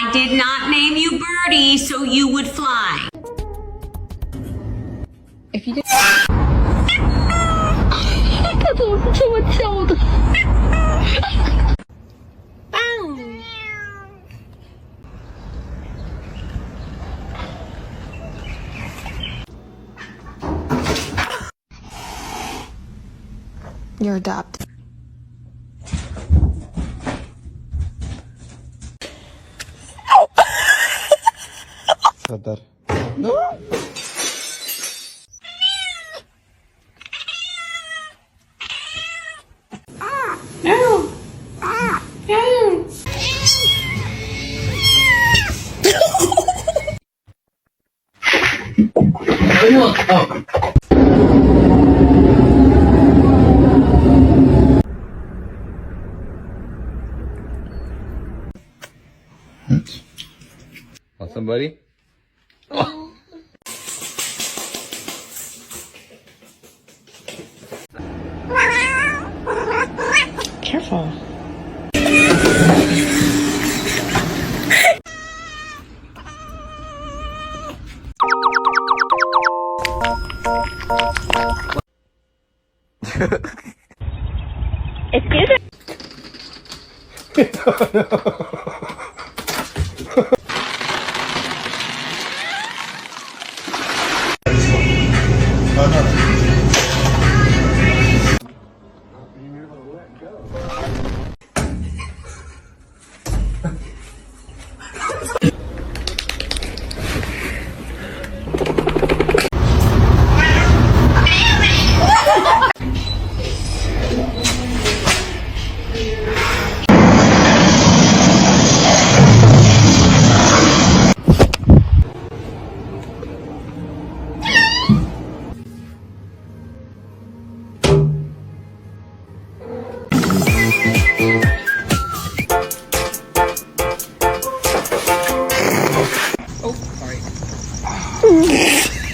I did not name you Birdie so you would fly. If you did. 他怎么是这么叫的？ You're adopted. Kadar. No. Want somebody? Oh. Careful. Excuse me.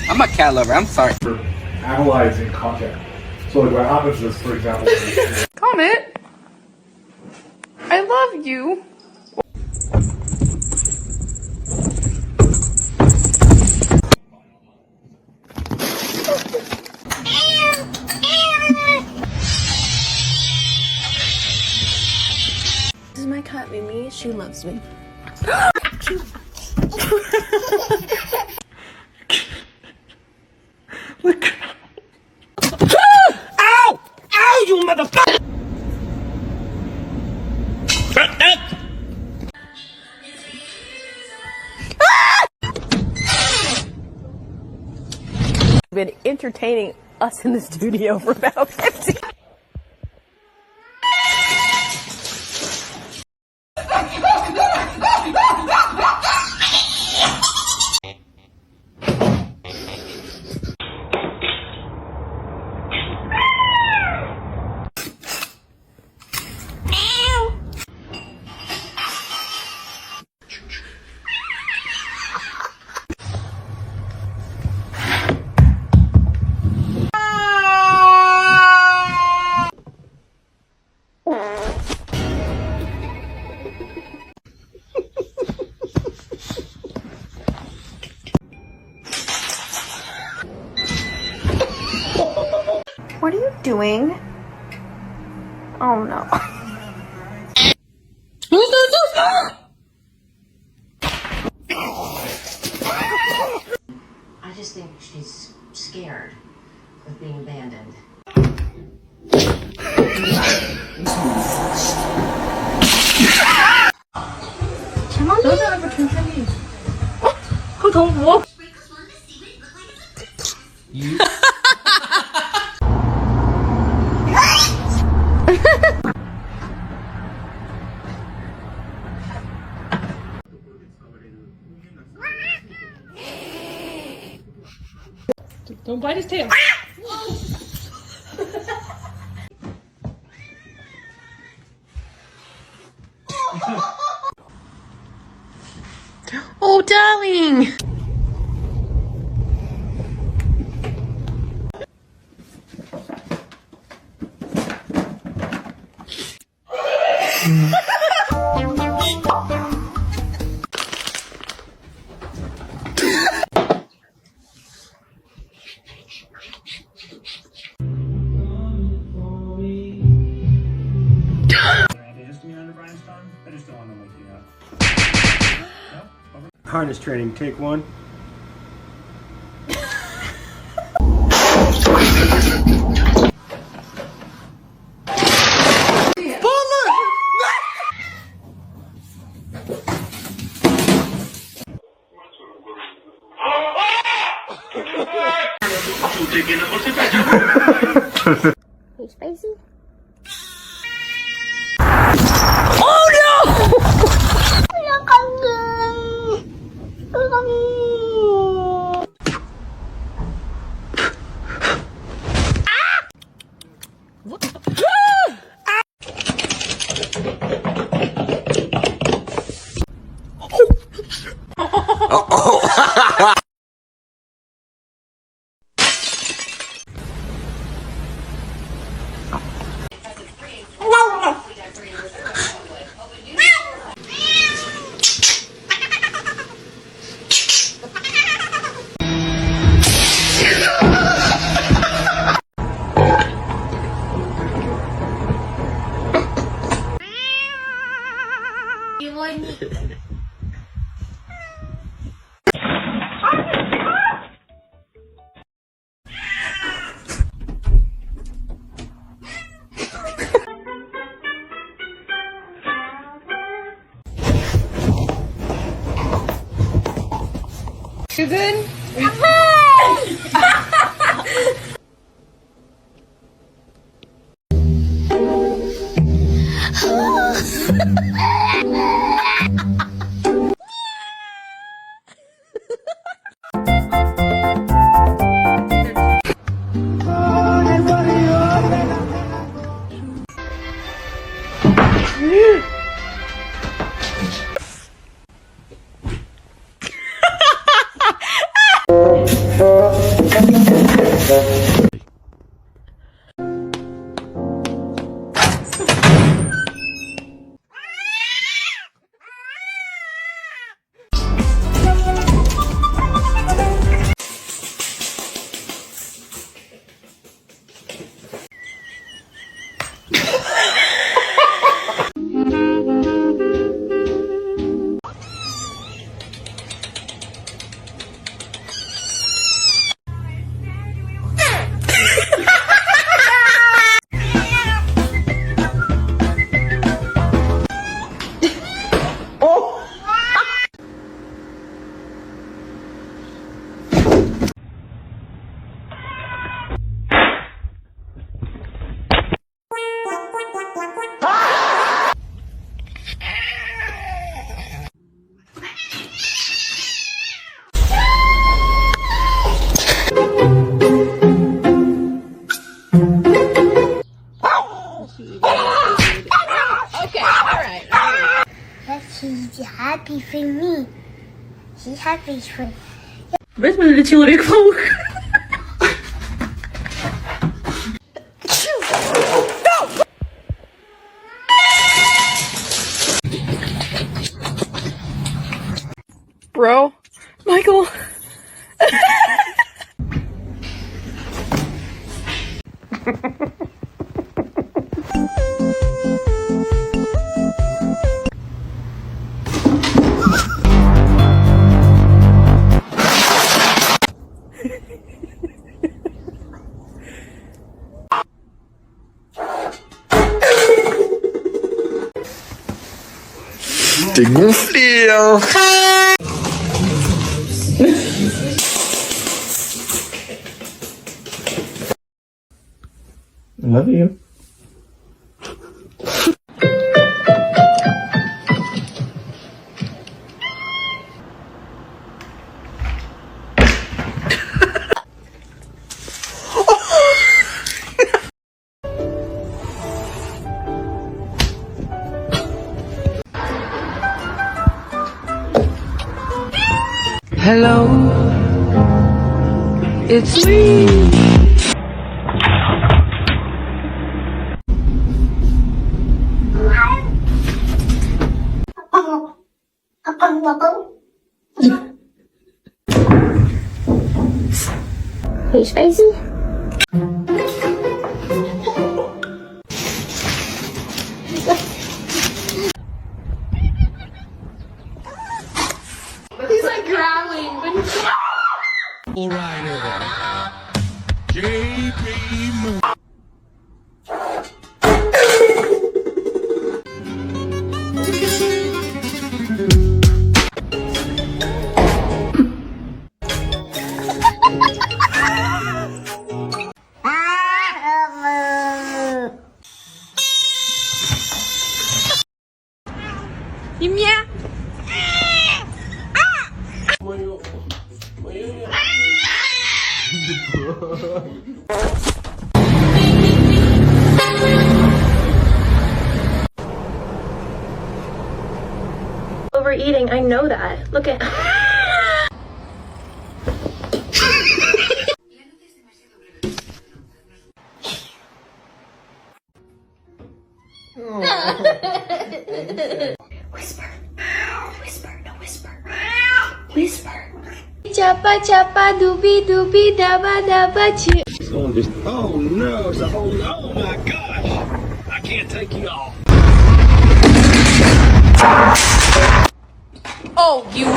I'm a cat lover, I'm sorry. For analyzing content. So like what happens is, for example, Comet, I love you. This is my cat, Mimi. She loves me. Look. Ow! Ow, you motherfucker! Been entertaining us in the studio for about 15. What are you doing? Oh no. I just think she's scared of being abandoned. Don't bite his tail. Oh, darling. Harness training, take one. Hey, spicy? You good? She's happy for me. She's happy for me. Best met de человек паук. Bro, Michael. T'es gonflé, hein. Love you. Hello, it's me. Hey, spicy? He's like, growling, but 임야. overeating. I know that. Look at. Whisper. Whisper. No, whisper. Whisper. Chapa chapa doobie doobie daba daba choo. Oh no, it's a whole, oh my gosh. I can't take you all. Oh, you.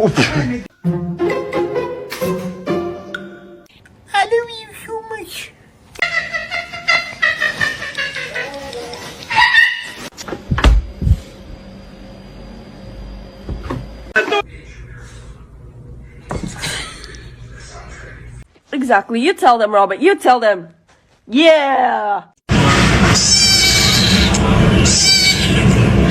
I love you so much. Exactly. You tell them, Robert. You tell them. Yeah.